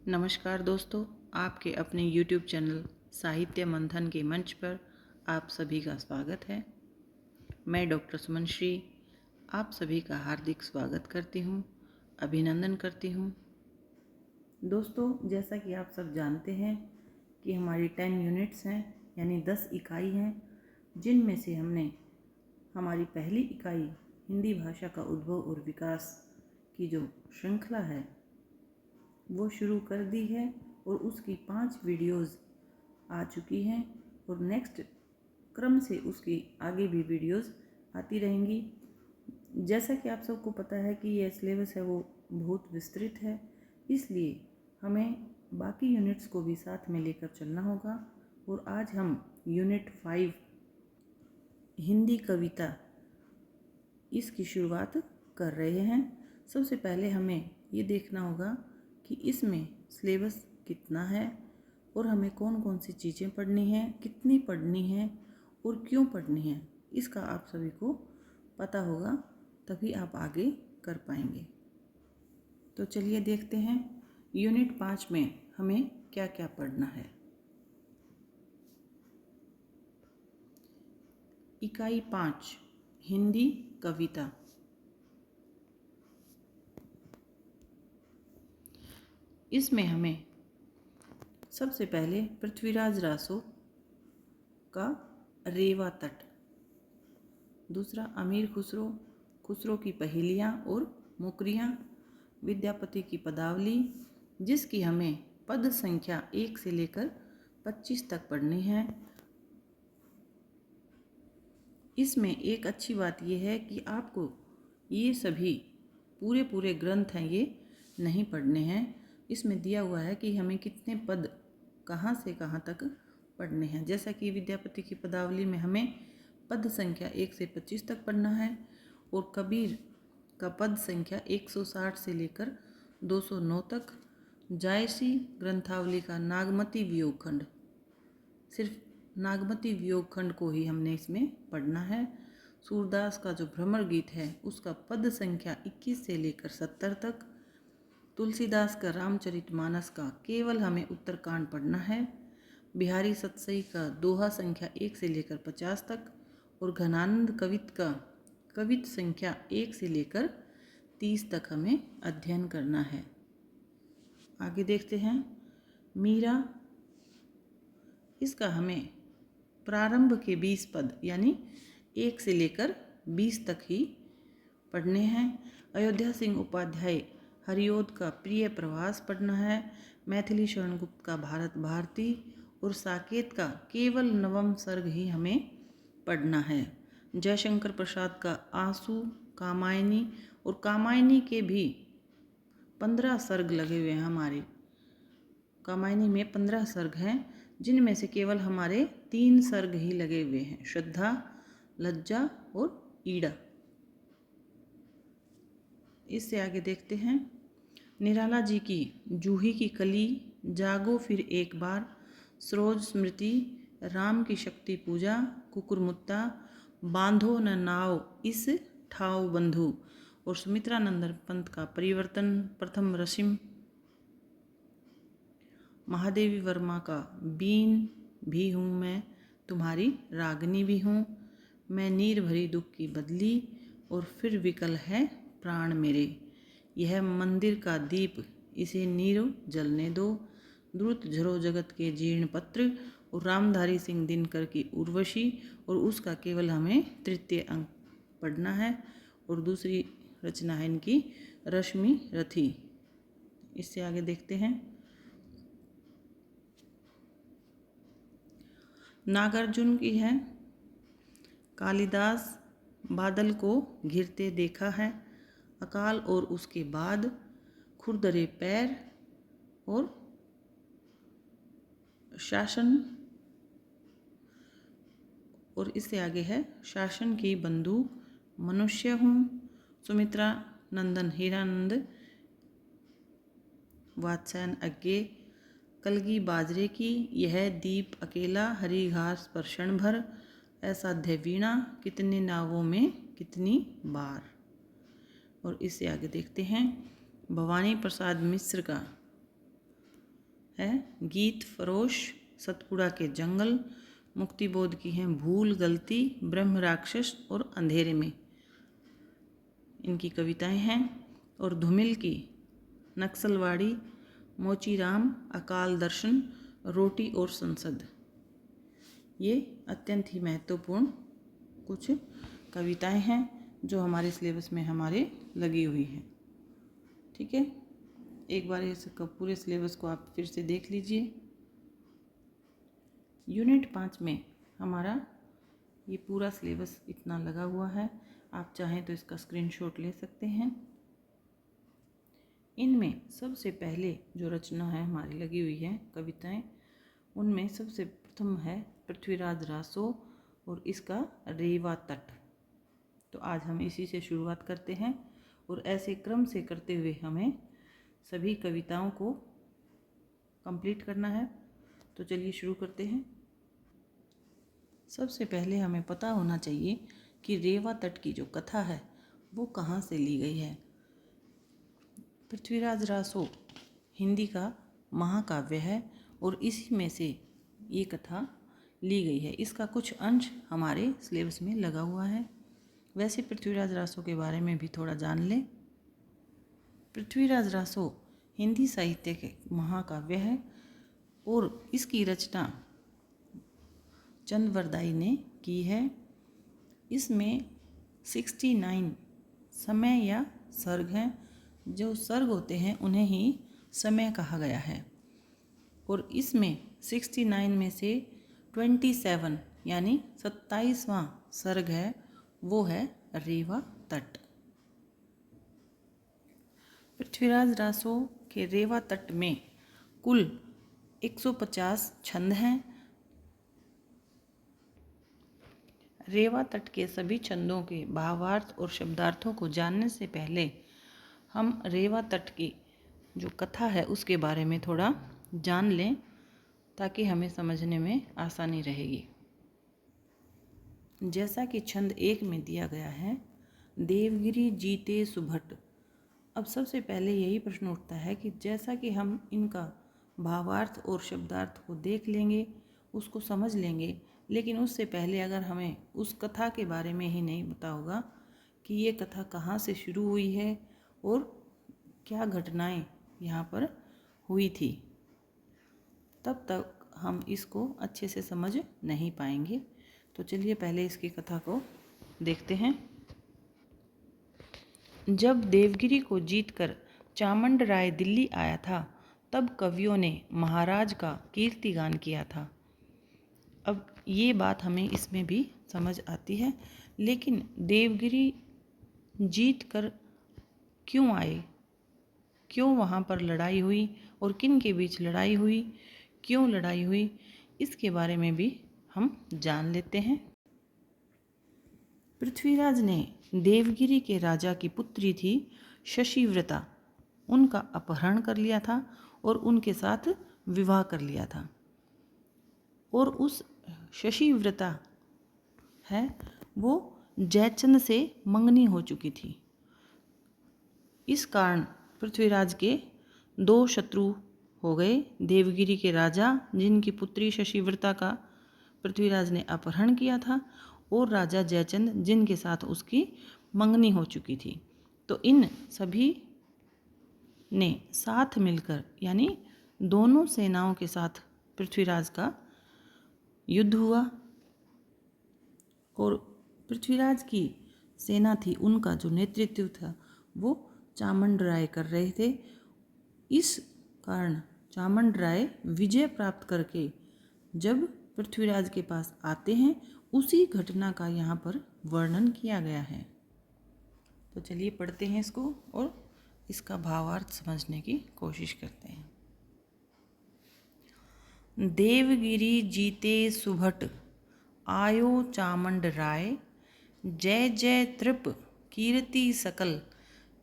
नमस्कार दोस्तों, आपके अपने YouTube चैनल साहित्य मंथन के मंच पर आप सभी का स्वागत है। मैं डॉक्टर सुमन श्री आप सभी का हार्दिक स्वागत करती हूँ, अभिनंदन करती हूँ। दोस्तों, जैसा कि आप सब जानते हैं कि हमारी 10 यूनिट्स हैं, यानी 10 इकाई हैं, जिनमें से हमने हमारी पहली इकाई हिंदी भाषा का उद्भव और विकास की जो श्रृंखला है वो शुरू कर दी है और उसकी 5 वीडियोस आ चुकी हैं और नेक्स्ट क्रम से उसकी आगे भी वीडियोस आती रहेंगी। जैसा कि आप सबको पता है कि ये सिलेबस है वो बहुत विस्तृत है, इसलिए हमें बाकी यूनिट्स को भी साथ में लेकर चलना होगा। और आज हम यूनिट 5 हिंदी कविता इसकी शुरुआत कर रहे हैं। सबसे पहले हमें ये देखना होगा कि इसमें सिलेबस कितना है और हमें कौन कौन सी चीज़ें पढ़नी हैं, कितनी पढ़नी है और क्यों पढ़नी है, इसका आप सभी को पता होगा, तभी आप आगे कर पाएंगे। तो चलिए देखते हैं यूनिट 5 में हमें क्या क्या पढ़ना है। इकाई 5 हिंदी कविता। इसमें हमें सबसे पहले पृथ्वीराज रासो का रेवा तट, दूसरा अमीर खुसरो, खुसरो की पहेलियाँ और मुकरियाँ, विद्यापति की पदावली, जिसकी हमें पद संख्या 1 से लेकर 25 तक पढ़नी है। इसमें एक अच्छी बात यह है कि आपको ये सभी पूरे ग्रंथ हैं ये नहीं पढ़ने हैं। इसमें दिया हुआ है कि हमें कितने पद कहाँ से कहाँ तक पढ़ने हैं। जैसा कि विद्यापति की पदावली में हमें पद संख्या 1 से 25 तक पढ़ना है और कबीर का पद संख्या 160 से लेकर 209 तक। जायसी ग्रंथावली का नागमती वियोग खंड, सिर्फ नागमती वियोग खंड को ही हमने इसमें पढ़ना है। सूरदास का जो भ्रमर गीत है उसका पद संख्या 21 से लेकर 70 तक। तुलसीदास का रामचरितमानस का केवल हमें उत्तरकांड पढ़ना है। बिहारी सतसई का दोहा संख्या 1 से लेकर 50 तक और घनानंद कवित का कवित संख्या 1 से लेकर 30 तक हमें अध्ययन करना है। आगे देखते हैं मीरा, इसका हमें प्रारंभ के 20 पद यानी 1 से लेकर 20 तक ही पढ़ने हैं। अयोध्या सिंह उपाध्याय हरिओद का प्रिय प्रवास पढ़ना है। मैथिली शरण गुप्त का भारत भारती और साकेत का केवल नवम सर्ग ही हमें पढ़ना है। जयशंकर प्रसाद का आंसू, कामायनी, और कामायनी के भी 15 सर्ग लगे हुए हैं। हमारे कामायनी में 15 सर्ग हैं, जिनमें से केवल हमारे 3 सर्ग ही लगे हुए हैं, श्रद्धा, लज्जा और ईड़ा। इससे आगे देखते हैं निराला जी की जूही की कली, जागो फिर एक बार, सरोज स्मृति, राम की शक्ति पूजा, कुकुरमुत्ता, बांधो न नाव इस ठाव बंधु, और सुमित्रा नंदन पंत का परिवर्तन, प्रथम रसिम, महादेवी वर्मा का बीन भी हूँ मैं, तुम्हारी रागनी भी हूँ, मैं नीर भरी दुख की बदली, और फिर विकल है प्राण मेरे, यह मंदिर का दीप इसे नीर जलने दो, द्रुत झरो जगत के जीर्ण पत्र, और रामधारी सिंह दिनकर की उर्वशी, और उसका केवल हमें तृतीय अंक पढ़ना है। और दूसरी रचना है इनकी रश्मि रथी। इससे आगे देखते हैं नागार्जुन की है कालिदास, बादल को घिरते देखा है, अकाल और उसके बाद, खुरदरे पैर, और शासन, और इससे आगे है शासन की बंदूक, मनुष्य हूँ, सुमित्रा नंदन हीरानंद, वात्स्यायन अज्ञे, कलगी बाजरे की, यह दीप अकेला, हरी घास पर क्षण भर, असाध्य वीणा, कितने नावों में कितनी बार। और इससे आगे देखते हैं भवानी प्रसाद मिश्र का है गीत फरोश, सतपुड़ा के जंगल, मुक्तिबोध की हैं भूल गलती, ब्रह्म राक्षस और अंधेरे में, इनकी कविताएं हैं। और धूमिल की नक्सलवाड़ी, मोचीराम, अकाल दर्शन, रोटी और संसद, ये अत्यंत ही महत्वपूर्ण कुछ कविताएं हैं जो हमारे सिलेबस में हमारे लगी हुई हैं। ठीक है, एक बार इस पूरे सिलेबस को आप फिर से देख लीजिए। यूनिट 5 में हमारा ये पूरा सिलेबस इतना लगा हुआ है, आप चाहें तो इसका स्क्रीनशॉट ले सकते हैं। इनमें सबसे पहले जो रचना है हमारी लगी हुई है कविताएं, उनमें सबसे प्रथम है पृथ्वीराज रासो और इसका रेवा तट। तो आज हम इसी से शुरुआत करते हैं और ऐसे क्रम से करते हुए हमें सभी कविताओं को कंप्लीट करना है। तो चलिए शुरू करते हैं। सबसे पहले हमें पता होना चाहिए कि रेवा तट की जो कथा है वो कहाँ से ली गई है। पृथ्वीराज रासो हिंदी का महाकाव्य है और इसी में से ये कथा ली गई है। इसका कुछ अंश हमारे सिलेबस में लगा हुआ है। वैसे पृथ्वीराज रासो के बारे में भी थोड़ा जान लें। पृथ्वीराज रासो हिंदी साहित्य के महाकाव्य है और इसकी रचना चंदवरदाई ने की है। इसमें 69 समय या सर्ग हैं। जो सर्ग होते हैं उन्हें ही समय कहा गया है और इसमें 69 में से 27 यानी 27वां सर्ग है, वो है रेवा तट। पृथ्वीराज रासो के रेवा तट में कुल 150 छंद हैं। रेवा तट के सभी छंदों के भावार्थ और शब्दार्थों को जानने से पहले हम रेवा तट की जो कथा है उसके बारे में थोड़ा जान लें ताकि हमें समझने में आसानी रहेगी। जैसा कि छंद 1 में दिया गया है, देवगिरी जीते सुभट। अब सबसे पहले यही प्रश्न उठता है कि जैसा कि हम इनका भावार्थ और शब्दार्थ को देख लेंगे, उसको समझ लेंगे, लेकिन उससे पहले अगर हमें उस कथा के बारे में ही नहीं पता होगा कि ये कथा कहाँ से शुरू हुई है और क्या घटनाएं यहाँ पर हुई थी, तब तक हम इसको अच्छे से समझ नहीं पाएंगे। तो चलिए पहले इसकी कथा को देखते हैं। जब देवगिरी को जीतकर चामंड राय दिल्ली आया था, तब कवियों ने महाराज का कीर्तिगान किया था। अब ये बात हमें इसमें भी समझ आती है, लेकिन देवगिरी जीत कर क्यों आए, क्यों वहाँ पर लड़ाई हुई और किन के बीच लड़ाई हुई, क्यों लड़ाई हुई, इसके बारे में भी हम जान लेते हैं। पृथ्वीराज ने देवगिरी के राजा की पुत्री थी शशिव्रता, उनका अपहरण कर लिया था और उनके साथ विवाह कर लिया था। और उस शशिव्रता है वो जयचंद से मंगनी हो चुकी थी। इस कारण पृथ्वीराज के 2 शत्रु हो गए। देवगिरी के राजा जिनकी पुत्री शशिव्रता का पृथ्वीराज ने अपहरण किया था और राजा जयचंद जिनके साथ उसकी मंगनी हो चुकी थी। तो इन सभी ने साथ मिलकर यानी दोनों सेनाओं के साथ पृथ्वीराज का युद्ध हुआ और पृथ्वीराज की सेना थी, उनका जो नेतृत्व था वो चामंड राय कर रहे थे। इस कारण चामंड राय विजय प्राप्त करके जब पृथ्वीराज के पास आते हैं, उसी घटना का यहाँ पर वर्णन किया गया है। तो चलिए पढ़ते हैं इसको और इसका भावार्थ समझने की कोशिश करते हैं। देवगिरी जीते सुभट, आयो चामंड राय, जय जय तृप कीर्ति सकल,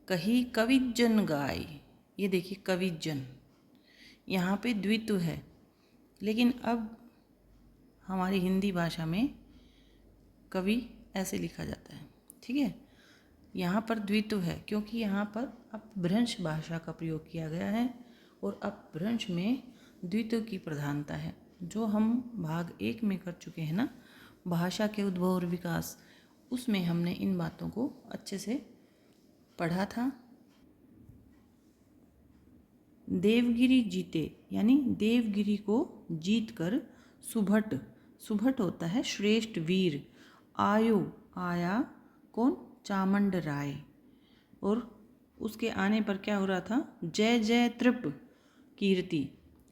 कही कविजन गाय। ये देखिए कविजन, यहाँ पे द्वित्व है, लेकिन अब हमारी हिंदी भाषा में कवि ऐसे लिखा जाता है। ठीक है, यहाँ पर द्वित्व है क्योंकि यहाँ पर अपभ्रंश भाषा का प्रयोग किया गया है और अपभ्रंश में द्वित्व की प्रधानता है, जो हम भाग 1 में कर चुके हैं ना, भाषा के उद्भव और विकास, उसमें हमने इन बातों को अच्छे से पढ़ा था। देवगिरी जीते, यानी देवगिरी को जीत कर सुभट, सुभट होता है श्रेष्ठ वीर, आयो, आया कौन, चामंड राय, और उसके आने पर क्या हो रहा था, जय जय तृप कीर्ति,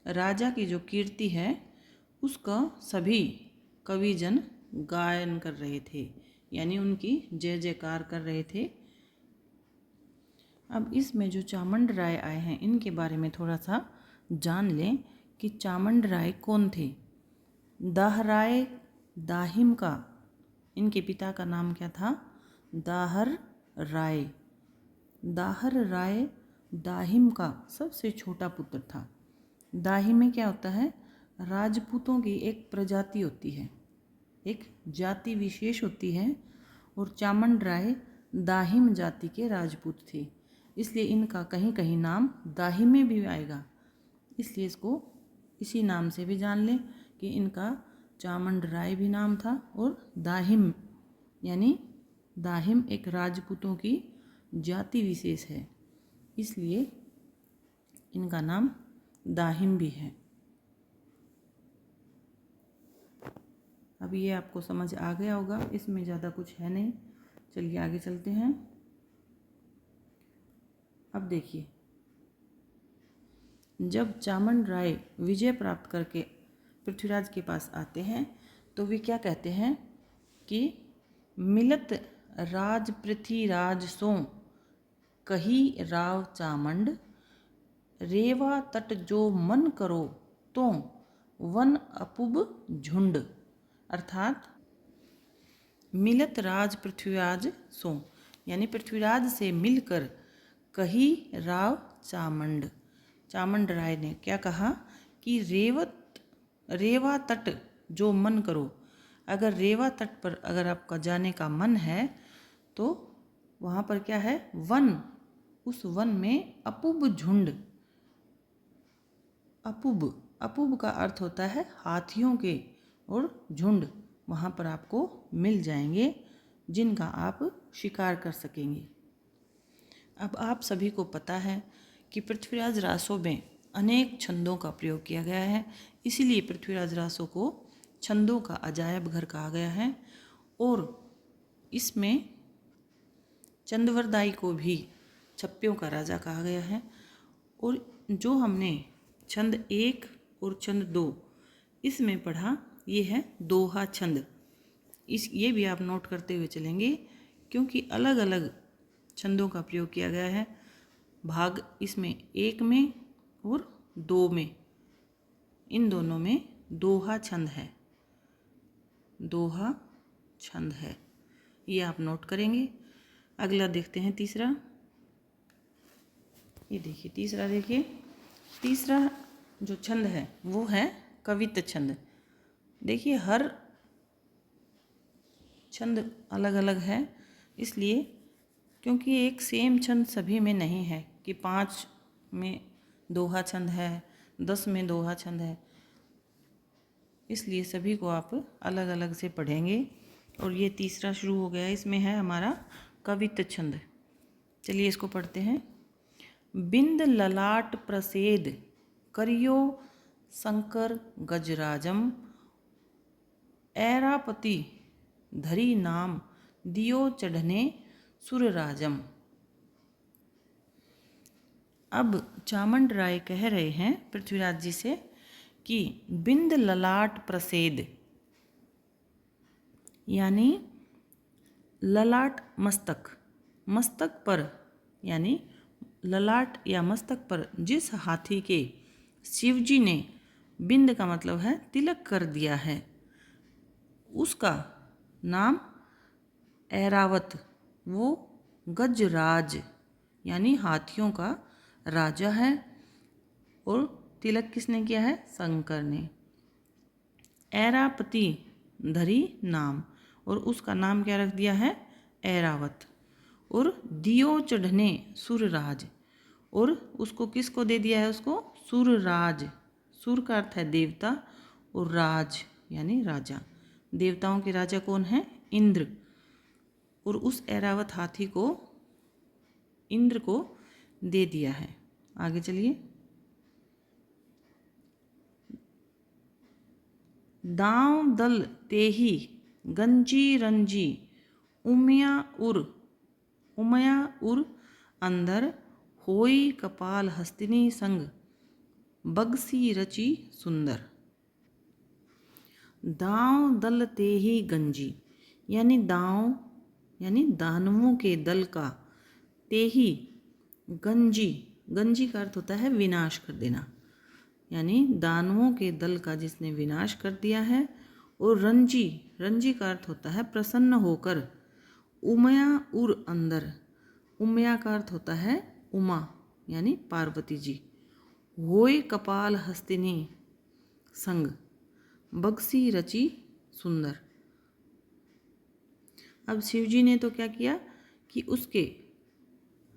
राजा की जो कीर्ति है उसका सभी कविजन गायन कर रहे थे, यानी उनकी जय जयकार कर रहे थे। अब इसमें जो चामंड राय आए हैं इनके बारे में थोड़ा सा जान लें कि चामंड राय कौन थे। दाहराय दाहिम का, इनके पिता का नाम क्या था, दाहर राय। दाहर राय दाहिम का सबसे छोटा पुत्र था। दाहिम में क्या होता है, राजपूतों की एक प्रजाति होती है, एक जाति विशेष होती है, और चामंड राय दाहिम जाति के राजपूत थे, इसलिए इनका कहीं कहीं नाम दाहिम में भी आएगा, इसलिए इसको इसी नाम से भी जान लें कि इनका चामंड राय भी नाम था, और दाहिम यानी दाहिम एक राजपूतों की जाति विशेष है, इसलिए इनका नाम दाहिम भी है। अब ये आपको समझ आ गया होगा, इसमें ज़्यादा कुछ है नहीं। चलिए आगे चलते हैं। अब देखिए, जब चामंड राय विजय प्राप्त करके पृथ्वीराज के पास आते हैं तो वे क्या कहते हैं कि मिलत राज पृथ्वीराज सो कही राव चामंड, रेवा तट जो मन करो तो वन अपुब झुंड, अर्थात मिलत राज पृथ्वीराज सो, यानी पृथ्वीराज से मिलकर कही राव चामंड, चामंड राय ने क्या कहा कि रेवा तट जो मन करो, अगर रेवा तट पर अगर आपका जाने का मन है तो वहाँ पर क्या है, वन, उस वन में अपुब झुंड, अपुब, अपुब का अर्थ होता है हाथियों के, और झुंड वहाँ पर आपको मिल जाएंगे जिनका आप शिकार कर सकेंगे। अब आप सभी को पता है कि पृथ्वीराज रासों में अनेक छंदों का प्रयोग किया गया है, इसीलिए पृथ्वीराज रासों को छंदों का अजायब घर कहा गया है, और इसमें चंदवरदाई को भी छप्पियों का राजा कहा गया है। और जो हमने छंद 1 और छंद 2 इसमें पढ़ा, ये है दोहा छंद, ये भी आप नोट करते हुए चलेंगे क्योंकि अलग अलग छंदों का प्रयोग किया गया है। भाग इसमें 1 में और 2 में, इन दोनों में दोहा छंद है, दोहा छंद है, ये आप नोट करेंगे। अगला देखते हैं तीसरा। ये देखिए तीसरा, देखिए तीसरा जो छंद है वो है कवित्त छंद। देखिए हर छंद अलग अलग है, इसलिए क्योंकि एक सेम छंद सभी में नहीं है कि 5 में दोहा छंद है, 10 में दोहा छंद है, इसलिए सभी को आप अलग अलग से पढ़ेंगे। और ये तीसरा शुरू हो गया, इसमें है हमारा कवित्त छंद। चलिए इसको पढ़ते हैं। बिंद ललाट प्रसेद करियो शंकर गजराजम, ऐरापति धरी नाम दियो चढ़ने सुरराजम। अब चामंड राय कह रहे हैं पृथ्वीराज जी से कि बिंद ललाट प्रसेद, यानी ललाट मस्तक, मस्तक पर यानी ललाट या मस्तक पर जिस हाथी के शिवजी ने, बिंद का मतलब है तिलक कर दिया है, उसका नाम ऐरावत, वो गजराज यानी हाथियों का राजा है, और तिलक किसने किया है, शंकर ने। ऐरापति धरी नाम, और उसका नाम क्या रख दिया है, ऐरावत। और दियो चढ़ने सुरराज, और उसको किसको दे दिया है, उसको सुरराज, सुर का अर्थ है देवता और राज यानी राजा। देवताओं के राजा कौन है? इंद्र। और उस ऐरावत हाथी को इंद्र को दे दिया है। आगे चलिए। दांव दल तेही गंजी रंजी उमया उर अंदर होई कपाल हस्तिनी संग बगसी रची सुंदर। दांव दल तेही गंजी यानी दांव यानी दानवों के दल का, तेही गंजी, गंजी का अर्थ होता है विनाश कर देना, यानी दानवों के दल का जिसने विनाश कर दिया है। और रंजी, रंजी का अर्थ होता है प्रसन्न होकर। उमया उर अंदर, उमया का अर्थ होता है उमा यानी पार्वती जी। होय कपाल हस्तिनी संग बगसी रची सुंदर। अब शिवजी ने तो क्या किया कि उसके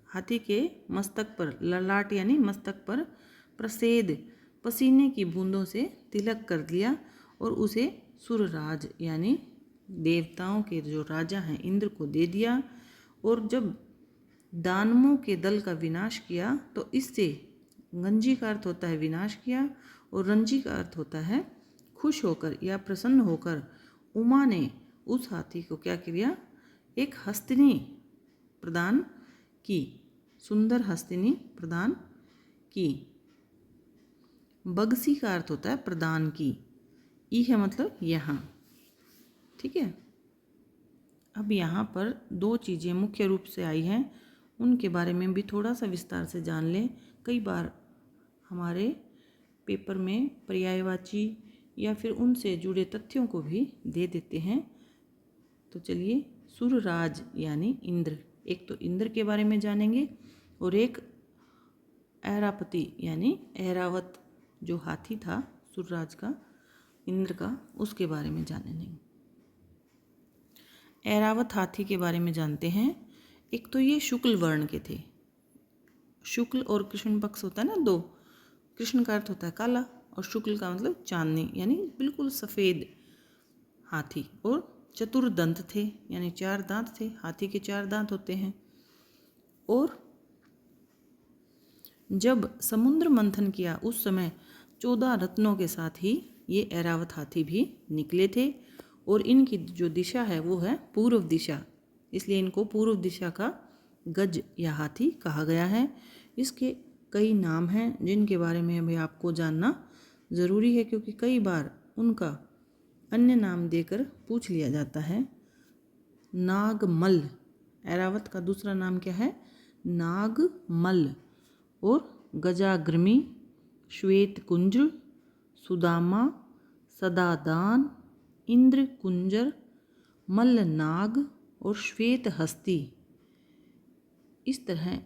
हाथी के मस्तक पर, ललाट यानी मस्तक पर प्रसेद पसीने की बूंदों से तिलक कर दिया और उसे सुरराज यानी देवताओं के जो राजा हैं इंद्र को दे दिया। और जब दानवों के दल का विनाश किया तो इससे गंजी का अर्थ होता है विनाश किया और रंजी का अर्थ होता है खुश होकर या प्रसन्न होकर। उमा ने उस हाथी को क्या किया? एक हस्तिनी प्रदान की, सुंदर हस्तिनी प्रदान की। बगसी का अर्थ होता है प्रदान की, ई है मतलब यहाँ, ठीक है। अब यहाँ पर दो चीज़ें मुख्य रूप से आई हैं, उनके बारे में भी थोड़ा सा विस्तार से जान लें। कई बार हमारे पेपर में पर्यायवाची या फिर उनसे जुड़े तथ्यों को भी दे देते हैं। तो चलिए, सुरराज यानी इंद्र, एक तो इंद्र के बारे में जानेंगे और एक ऐरापति यानी ऐरावत जो हाथी था सुरराज का, इंद्र का, उसके बारे में जानेंगे। ऐरावत हाथी के बारे में जानते हैं। एक तो ये शुक्ल वर्ण के थे। शुक्ल और कृष्ण पक्ष होता है ना दो, कृष्ण का अर्थ होता है काला और शुक्ल का मतलब चांदनी यानी बिल्कुल सफ़ेद हाथी। और चतुर्दंत थे यानी 4 दांत थे, हाथी के 4 दांत होते हैं। और जब समुद्र मंथन किया उस समय 14 रत्नों के साथ ही ये ऐरावत हाथी भी निकले थे। और इनकी जो दिशा है वो है पूर्व दिशा, इसलिए इनको पूर्व दिशा का गज या हाथी कहा गया है। इसके कई नाम हैं जिनके बारे में अभी आपको जानना ज़रूरी है, क्योंकि कई बार उनका अन्य नाम देकर पूछ लिया जाता है। नागमल, ऐरावत का दूसरा नाम क्या है? नागमल। और गजाग्रमी, श्वेत कुंज, सुदामा, सदादान, इंद्र कुंजर, मल्लनाग और श्वेत हस्ती। इस तरह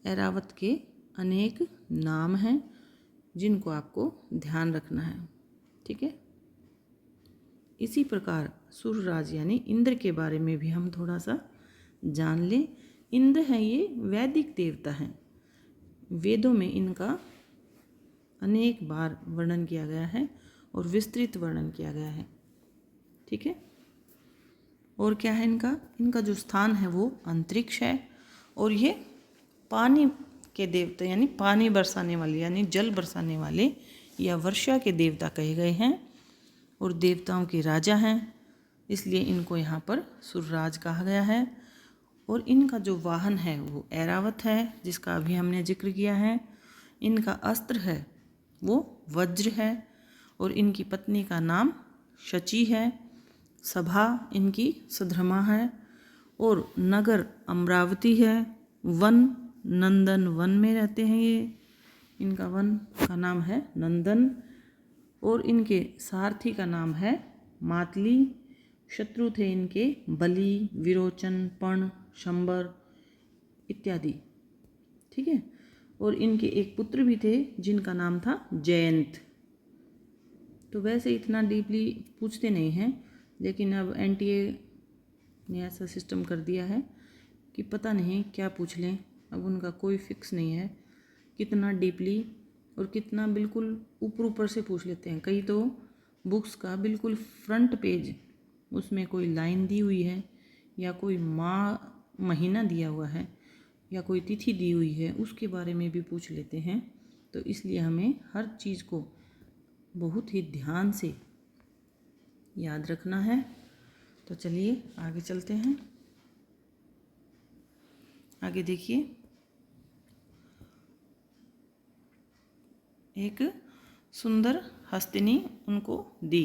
ऐरावत के अनेक नाम हैं जिनको आपको ध्यान रखना है, ठीक है। इसी प्रकार सुरराज यानी इंद्र के बारे में भी हम थोड़ा सा जान लें। इंद्र हैं ये वैदिक देवता हैं। वेदों में इनका अनेक बार वर्णन किया गया है और विस्तृत वर्णन किया गया है, ठीक है। और क्या है इनका जो स्थान है वो अंतरिक्ष है। और ये पानी के देवता यानी पानी बरसाने वाले यानी जल बरसाने वाले या वर्षा के देवता कहे गए हैं और देवताओं के राजा हैं, इसलिए इनको यहाँ पर सुरराज कहा गया है। और इनका जो वाहन है वो ऐरावत है जिसका अभी हमने जिक्र किया है। इनका अस्त्र है वो वज्र है और इनकी पत्नी का नाम शची है। सभा इनकी सधर्मा है और नगर अमरावती है। वन नंदन वन में रहते हैं ये, इनका वन का नाम है नंदन। और इनके सारथी का नाम है मातली। शत्रु थे इनके बलि, विरोचन, पण, शंबर इत्यादि, ठीक है। और इनके एक पुत्र भी थे जिनका नाम था जयंत। तो वैसे इतना डीपली पूछते नहीं हैं, लेकिन अब एनटीए ने ऐसा सिस्टम कर दिया है कि पता नहीं क्या पूछ लें, अब उनका कोई फिक्स नहीं है कितना डीपली और कितना बिल्कुल ऊपर ऊपर से पूछ लेते हैं। कई तो बुक्स का बिल्कुल फ्रंट पेज, उसमें कोई लाइन दी हुई है या कोई महीना दिया हुआ है या कोई तिथि दी हुई है, उसके बारे में भी पूछ लेते हैं। तो इसलिए हमें हर चीज़ को बहुत ही ध्यान से याद रखना है। तो चलिए आगे चलते हैं। आगे देखिए, एक सुंदर हस्तिनी उनको दी।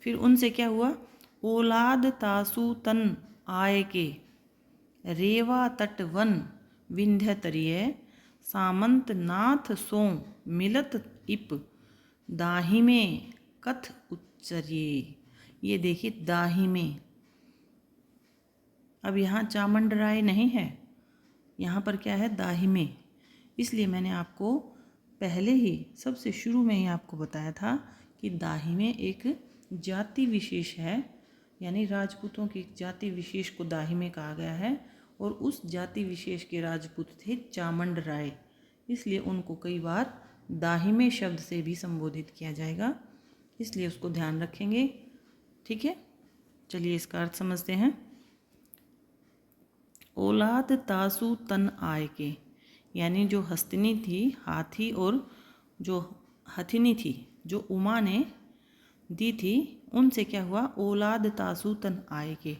फिर उनसे क्या हुआ? ओलाद तासु तन आय के, रेवा तट वन विंध्य तरिय, सामंत नाथ सो मिलत इप, दाहिमे कथ उच्चर्ये। ये देखिए दाहिमे, अब यहाँ चामंड राय नहीं है, यहाँ पर क्या है? दाहिमे। इसलिए मैंने आपको पहले ही सबसे शुरू में ही आपको बताया था कि दाहिमे एक जाति विशेष है, यानी राजपूतों की जाति विशेष को दाहिमे कहा गया है। और उस जाति विशेष के राजपूत थे चामंड राय, इसलिए उनको कई बार दाहिमे शब्द से भी संबोधित किया जाएगा, इसलिए उसको ध्यान रखेंगे। ठीक है, चलिए इसका अर्थ समझते हैं। ओलाद तासु तन आय के, यानी जो हस्तिनी थी, हाथी, और जो हथिनी थी जो उमा ने दी थी, उनसे क्या हुआ? ओलाद तासु तन आय के,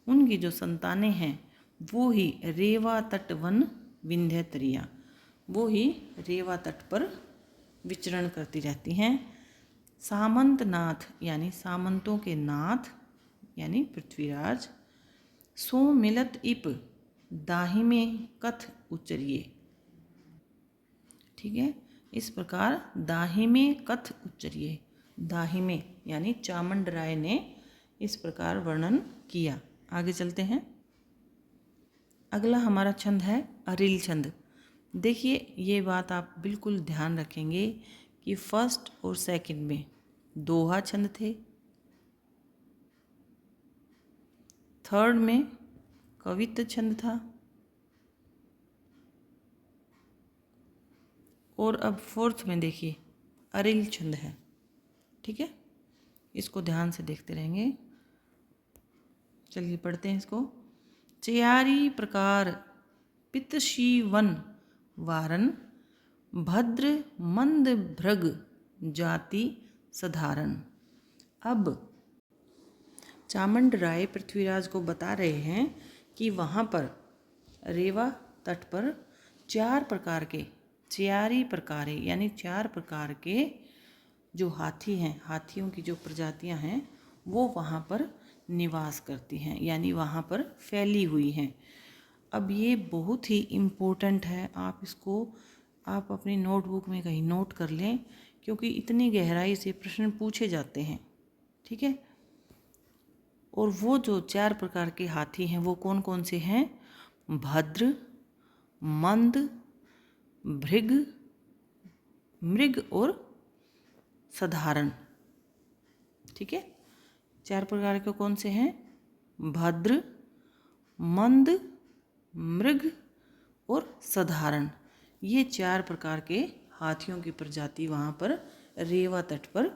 उनकी जो संतानें हैं वो ही रेवा तट वन विंध्य तरिया, वो ही रेवा तट पर विचरण करती रहती हैं। सामंत नाथ, यानी सामंतों के नाथ, यानी पृथ्वीराज, सो मिलत इप, दाहिमे कथ उच्चरिये। ठीक है, इस प्रकार दाहिमे कथ उच्चरिये, दाहिमे यानी चामंड राय ने इस प्रकार वर्णन किया। आगे चलते हैं। अगला हमारा छंद है अरिल छंद। देखिए ये बात आप बिल्कुल ध्यान रखेंगे कि फर्स्ट और सेकंड में दोहा छंद थे, थर्ड में कवित्त छंद था, और अब फोर्थ में देखिए अरिल छंद है। ठीक है, इसको ध्यान से देखते रहेंगे। चलिए पढ़ते हैं इसको। चयारी प्रकार पितशी वन वारन, भद्र मंद भृग जाति साधारण। अब चामंड राय पृथ्वीराज को बता रहे हैं कि वहाँ पर रेवा तट पर 4 प्रकार के, चयारी प्रकार यानी 4 प्रकार के जो हाथी हैं, हाथियों की जो प्रजातियां हैं वो वहाँ पर निवास करती हैं, यानी वहाँ पर फैली हुई हैं। अब ये बहुत ही इम्पोर्टेंट है, आप इसको आप अपनी नोटबुक में कहीं नोट कर लें, क्योंकि इतनी गहराई से प्रश्न पूछे जाते हैं। ठीक है, और वो जो 4 प्रकार के हाथी हैं वो कौन कौन से हैं? भद्र, मंद, भृग, मृग और साधारण। ठीक है, 4 प्रकार के कौन से हैं? भद्र, मंद, मृग और साधारण। ये 4 प्रकार के हाथियों की प्रजाति वहाँ पर रेवा तट पर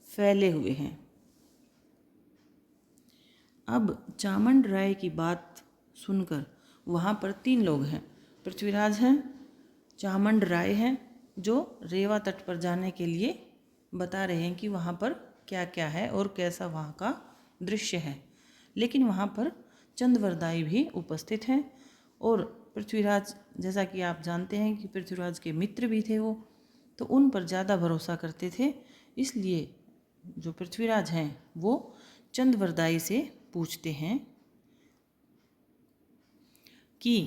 फैले हुए हैं। अब चामंड राय की बात सुनकर वहाँ पर 3 लोग हैं, पृथ्वीराज हैं, चामंड राय हैं, जो रेवा तट पर जाने के लिए बता रहे हैं कि वहाँ पर क्या क्या है और कैसा वहाँ का दृश्य है। लेकिन वहाँ पर चंद्रवरदाई भी उपस्थित हैं, और पृथ्वीराज, जैसा कि आप जानते हैं कि पृथ्वीराज के मित्र भी थे वो, तो उन पर ज़्यादा भरोसा करते थे। इसलिए जो पृथ्वीराज हैं वो चंद्रवरदाई से पूछते हैं कि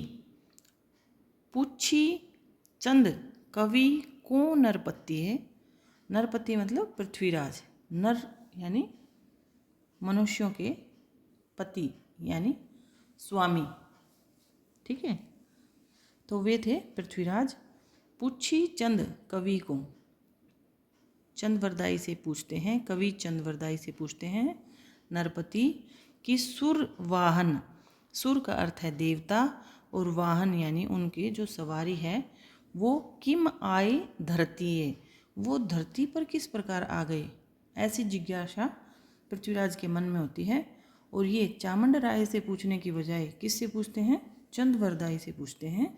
पूछी चंद कवि को नरपति है। नरपति मतलब पृथ्वीराज, नर यानी मनुष्यों के पति यानी स्वामी। ठीक है, तो वे थे पृथ्वीराज। पूछी चंद कवि को, चंद्रवरदाई से पूछते हैं, कवि चंद्रवरदाई से पूछते हैं नरपति कि सुर वाहन, सुर का अर्थ है देवता, और वाहन यानी उनकी जो सवारी है वो किम आय धरती है, वो धरती पर किस प्रकार आ गए, ऐसी जिज्ञासा पृथ्वीराज के मन में होती है। और ये चामुंड राय से पूछने की बजाय किससे पूछते हैं, चंद्रवरदाई से पूछते हैं।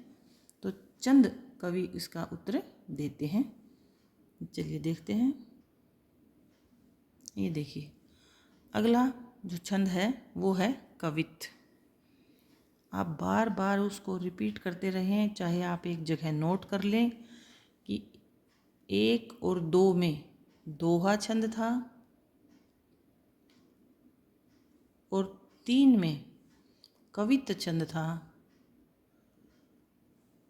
तो चंद कवि इसका उत्तर देते हैं। चलिए देखते हैं। ये देखिए, अगला जो छंद है वो है कवित्त। आप बार बार उसको रिपीट करते रहें, चाहे आप एक जगह नोट कर लें कि 1 और 2 में दोहा छंद था और 3 में कवित्त छंद था,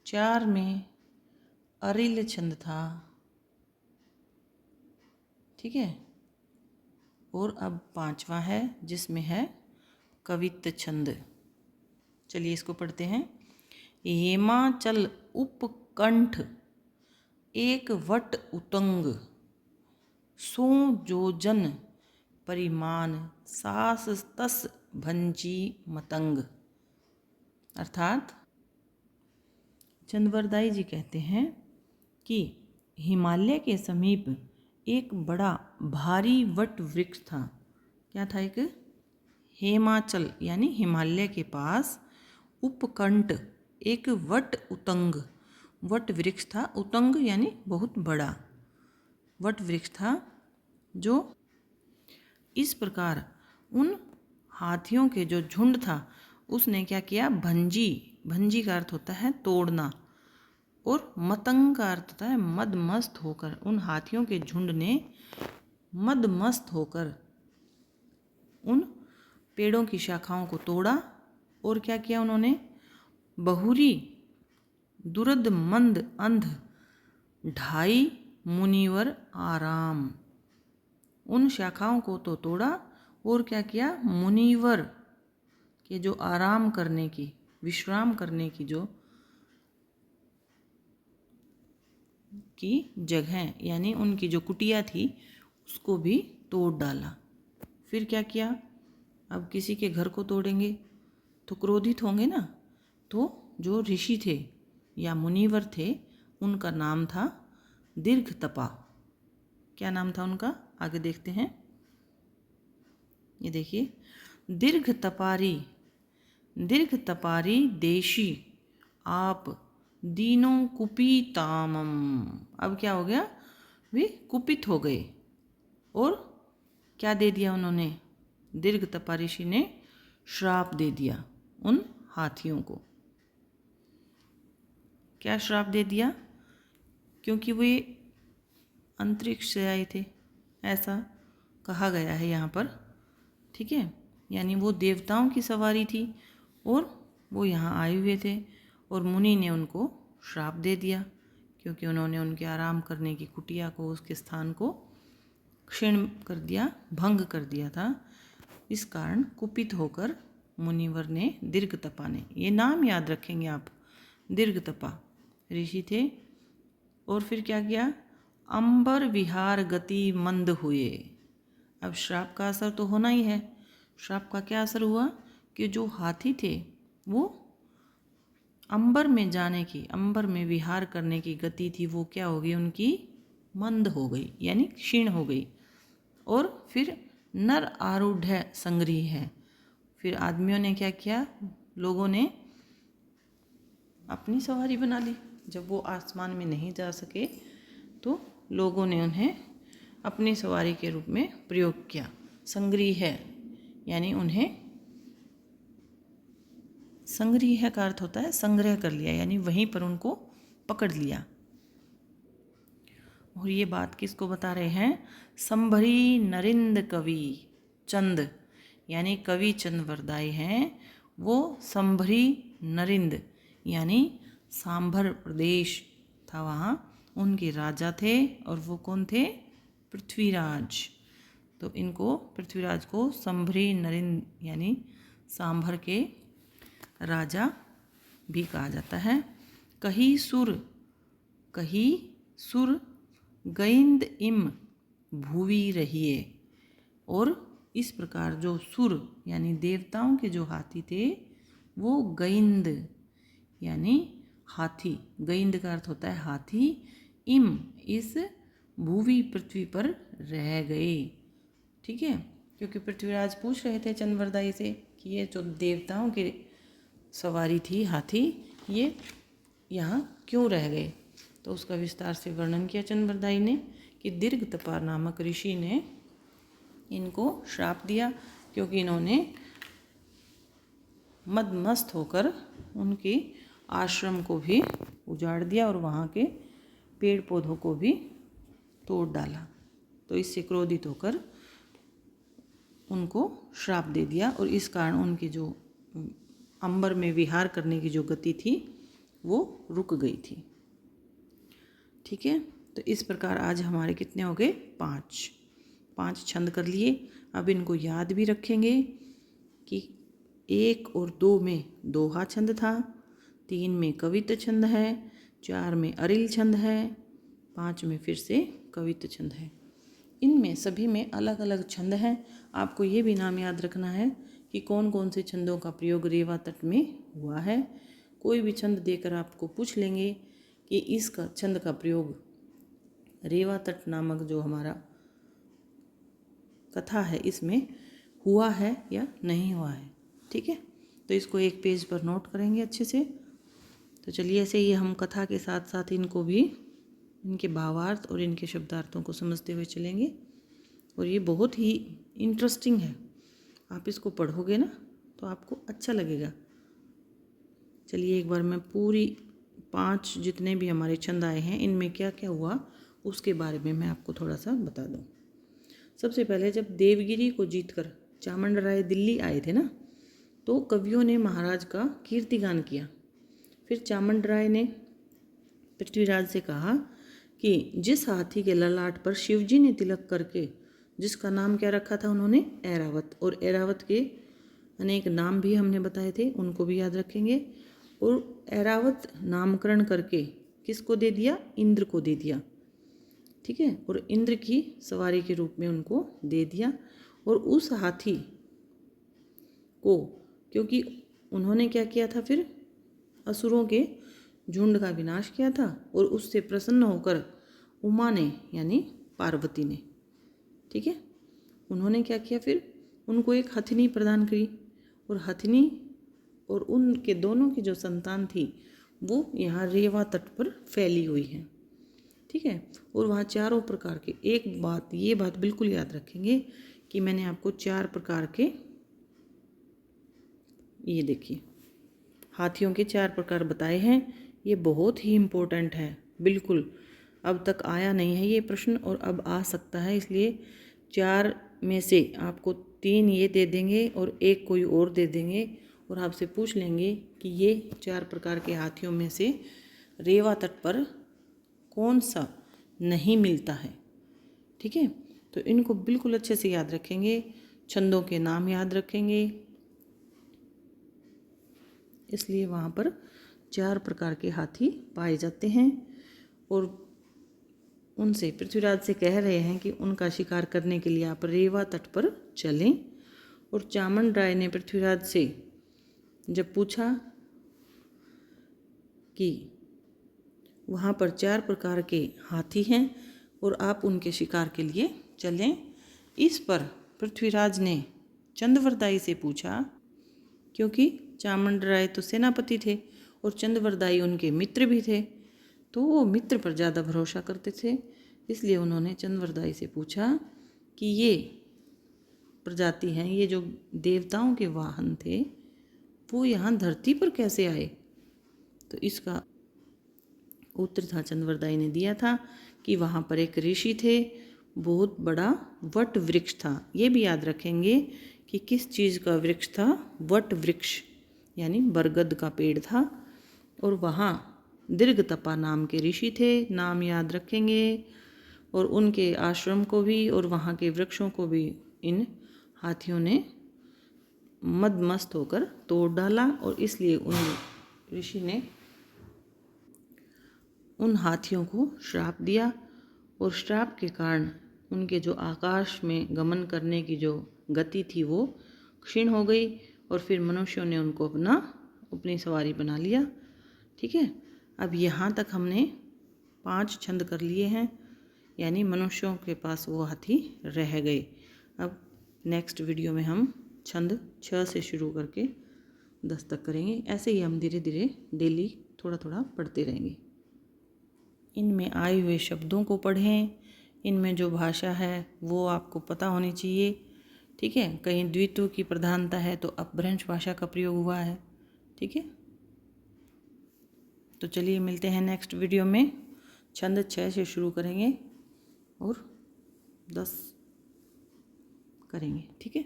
4 में अरिल छंद था, ठीक है। और अब 5वां है जिसमें है कवित्त छंद। चलिए इसको पढ़ते हैं। हेमाचल उपकंठ एक वट उतंग, सो जोजन परिमाण सास तस भंजी मतंग। अर्थात चंद्रवरदाई जी कहते हैं कि हिमालय के समीप एक बड़ा भारी वट वृक्ष था। क्या था? एक हेमाचल यानी हिमालय के पास उपकंठ एक वट उतंग वट वृक्ष था। उतंग यानी बहुत बड़ा वट वृक्ष था, जो इस प्रकार उन हाथियों के जो झुंड था उसने क्या किया, भंजी, भंजी का अर्थ होता है तोड़ना, और मतंग का अर्थ होता है मदमस्त होकर। उन हाथियों के झुंड ने मदमस्त होकर उन पेड़ों की शाखाओं को तोड़ा। और क्या किया उन्होंने, बहुरी दुरद मंद अंध ढाई मुनिवर आराम। उन शाखाओं को तो तोड़ा और क्या किया, मुनिवर के जो आराम करने की, विश्राम करने की जो की जगह यानी उनकी जो कुटिया थी उसको भी तोड़ डाला। फिर क्या किया, अब किसी के घर को तोड़ेंगे तो क्रोधित होंगे ना। तो जो ऋषि थे या मुनिवर थे उनका नाम था दीर्घतपा। क्या नाम था उनका, आगे देखते हैं। ये देखिए, दीर्घतपारी देशी आप दीनों कुपितामम। अब क्या हो गया, वे कुपित हो गए और क्या दे दिया उन्होंने, दीर्घतपा ऋषि ने श्राप दे दिया उन हाथियों को। क्या श्राप दे दिया, क्योंकि वे अंतरिक्ष से आए थे, ऐसा कहा गया है यहाँ पर, ठीक है। यानी वो देवताओं की सवारी थी और वो यहाँ आए हुए थे और मुनि ने उनको श्राप दे दिया क्योंकि उन्होंने उनके आराम करने की कुटिया को, उसके स्थान को क्षीण कर दिया, भंग कर दिया था। इस कारण कुपित होकर मुनिवर ने, दीर्घतपा ने, ये नाम याद रखेंगे आप, दीर्घतपा ऋषि थे। और फिर क्या किया, अंबर विहार गति मंद हुए। अब श्राप का असर तो होना ही है। श्राप का क्या असर हुआ कि जो हाथी थे वो अंबर में जाने की, अंबर में विहार करने की गति थी, वो क्या हो गई, उनकी मंद हो गई यानी क्षीण हो गई। और फिर नर आरूढ़ संग्रही है। फिर आदमियों ने क्या किया, लोगों ने अपनी सवारी बना ली। जब वो आसमान में नहीं जा सके तो लोगों ने उन्हें अपनी सवारी के रूप में प्रयोग किया। संग्रही है यानी उन्हें, संग्रह का अर्थ होता है संग्रह कर लिया, यानी वहीं पर उनको पकड़ लिया। और ये बात किसको बता रहे हैं, संभरी नरिंद कवि चंद, यानी कवि चंद्रवरदाई हैं। वो संभरी नरिंद यानी सांभर प्रदेश था, वहाँ उनके राजा थे। और वो कौन थे, पृथ्वीराज। तो इनको, पृथ्वीराज को संभरी नरिंद यानी सांभर के राजा भी कहा जाता है। कही सुर गैंद इम भुवि रहिए। और इस प्रकार जो सुर यानी देवताओं के जो हाथी थे वो गैंद यानी हाथी, गैंद का अर्थ होता है हाथी, इम इस भुवि पृथ्वी पर रह गए। ठीक है, क्योंकि पृथ्वीराज पूछ रहे थे चंद्रवरदाई से कि ये जो देवताओं की सवारी थी हाथी, ये यहाँ क्यों रह गए। तो उसका विस्तार से वर्णन किया चंद्रवरदाई ने कि दीर्घतपा नामक ऋषि ने इनको श्राप दिया, क्योंकि इन्होंने मदमस्त होकर उनके आश्रम को भी उजाड़ दिया और वहाँ के पेड़ पौधों को भी तोड़ डाला। तो इससे क्रोधित होकर उनको श्राप दे दिया और इस कारण उनकी जो अंबर में विहार करने की जो गति थी वो रुक गई थी। ठीक है, तो इस प्रकार आज हमारे कितने हो गए? 5 छंद कर लिए। अब इनको याद भी रखेंगे कि 1 और 2 में दोहा छंद था, 3 में कवित्त छंद है, 4 में अरिल छंद है, 5 में फिर से कवित्त छंद है। इनमें सभी में अलग अलग छंद हैं। आपको ये भी नाम याद रखना है कि कौन कौन से छंदों का प्रयोग रेवा तट में हुआ है। कोई भी छंद देकर आपको पूछ लेंगे कि इसका छंद का प्रयोग रेवा तट नामक जो हमारा कथा है इसमें हुआ है या नहीं हुआ है। ठीक है, तो इसको एक पेज पर नोट करेंगे अच्छे से। तो चलिए ऐसे ही हम कथा के साथ साथ इनको भी, इनके भावार्थ और इनके शब्दार्थों को समझते हुए चलेंगे। और ये बहुत ही इंटरेस्टिंग है, आप इसको पढ़ोगे ना तो आपको अच्छा लगेगा। चलिए एक बार मैं पूरी 5 जितने भी हमारे छंद आए हैं इनमें क्या क्या हुआ उसके बारे में मैं आपको थोड़ा सा बता दूं। सबसे पहले जब देवगिरी को जीतकर चामुंडराय दिल्ली आए थे ना, तो कवियों ने महाराज का कीर्तिगान किया। फिर चामुंडराय ने पृथ्वीराज से कहा कि जिस हाथी के ललाट पर शिवजी ने तिलक करके, जिसका नाम क्या रखा था उन्होंने? ऐरावत। और ऐरावत के अनेक नाम भी हमने बताए थे, उनको भी याद रखेंगे। और ऐरावत नामकरण करके किसको दे दिया? इंद्र को दे दिया। ठीक है, और इंद्र की सवारी के रूप में उनको दे दिया। और उस हाथी को, क्योंकि उन्होंने क्या किया था, फिर असुरों के झुंड का विनाश किया था और उससे प्रसन्न होकर उमा ने यानी पार्वती ने, ठीक है, उन्होंने क्या किया, फिर उनको एक हथिनी प्रदान करी। और हथिनी और उनके दोनों की जो संतान थी वो यहाँ रेवा तट पर फैली हुई है। ठीक है, और वहाँ चारों प्रकार के, एक बात, ये बात बिल्कुल याद रखेंगे कि मैंने आपको 4 प्रकार के, ये देखिए हाथियों के 4 प्रकार बताए हैं। ये बहुत ही इम्पोर्टेंट है, बिल्कुल अब तक आया नहीं है ये प्रश्न और अब आ सकता है, इसलिए 4 में से आपको 3 ये दे देंगे और 1 कोई और दे देंगे और आपसे पूछ लेंगे कि ये 4 प्रकार के हाथियों में से रेवा तट पर कौन सा नहीं मिलता है। ठीक है, तो इनको बिल्कुल अच्छे से याद रखेंगे, छंदों के नाम याद रखेंगे, इसलिए वहाँ पर 4 प्रकार के हाथी पाए जाते हैं। और उनसे, पृथ्वीराज से कह रहे हैं कि उनका शिकार करने के लिए आप रेवा तट पर चलें। और चामुंडराय ने पृथ्वीराज से जब पूछा कि वहाँ पर 4 प्रकार के हाथी हैं और आप उनके शिकार के लिए चलें, इस पर पृथ्वीराज ने चंद्रवरदाई से पूछा, क्योंकि चामुंडराय तो सेनापति थे और चंद्रवरदाई उनके मित्र भी थे, तो वो मित्र पर ज़्यादा भरोसा करते थे, इसलिए उन्होंने चंद्रवरदाई से पूछा कि ये प्रजाति हैं, ये जो देवताओं के वाहन थे वो यहाँ धरती पर कैसे आए। तो इसका उत्तर था चंद्रवरदाई ने दिया था कि वहाँ पर एक ऋषि थे, बहुत बड़ा वट वृक्ष था। ये भी याद रखेंगे कि किस चीज़ का वृक्ष था? वट वृक्ष यानी बरगद का पेड़ था। और वहाँ दीर्घतपा नाम के ऋषि थे, नाम याद रखेंगे, और उनके आश्रम को भी और वहाँ के वृक्षों को भी इन हाथियों ने मदमस्त होकर तोड़ डाला। और इसलिए उन ऋषि ने उन हाथियों को श्राप दिया और श्राप के कारण उनके जो आकाश में गमन करने की जो गति थी वो क्षीण हो गई और फिर मनुष्यों ने उनको अपनी सवारी बना लिया। ठीक है, अब यहाँ तक हमने 5 छंद कर लिए हैं। यानी मनुष्यों के पास वो हाथी रह गए। अब नेक्स्ट वीडियो में हम छंद 6 से शुरू करके 10 तक करेंगे। ऐसे ही हम धीरे धीरे डेली थोड़ा थोड़ा पढ़ते रहेंगे। इनमें आए हुए शब्दों को पढ़ें, इनमें जो भाषा है वो आपको पता होनी चाहिए, ठीक है। कहीं द्वित्व की प्रधानता है तो अपभ्रंश भाषा का प्रयोग हुआ है, ठीक है। तो चलिए मिलते हैं नेक्स्ट वीडियो में। छंद 6 से शुरू करेंगे और 10 करेंगे, ठीक है।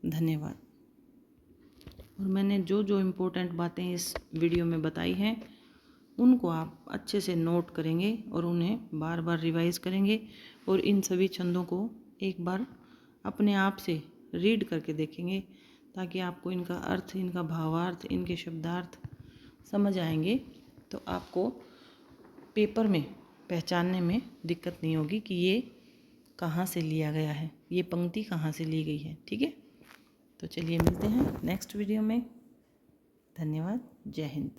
धन्यवाद। और मैंने जो जो इम्पोर्टेंट बातें इस वीडियो में बताई हैं उनको आप अच्छे से नोट करेंगे और उन्हें बार बार रिवाइज़ करेंगे और इन सभी छंदों को एक बार अपने आप से रीड करके देखेंगे ताकि आपको इनका अर्थ, इनका भावार्थ, इनके शब्दार्थ समझ आएंगे। तो आपको पेपर में पहचानने में दिक्कत नहीं होगी कि ये कहाँ से लिया गया है, ये पंक्ति कहाँ से ली गई है, ठीक है। तो चलिए मिलते हैं नेक्स्ट वीडियो में। धन्यवाद। जय हिंद।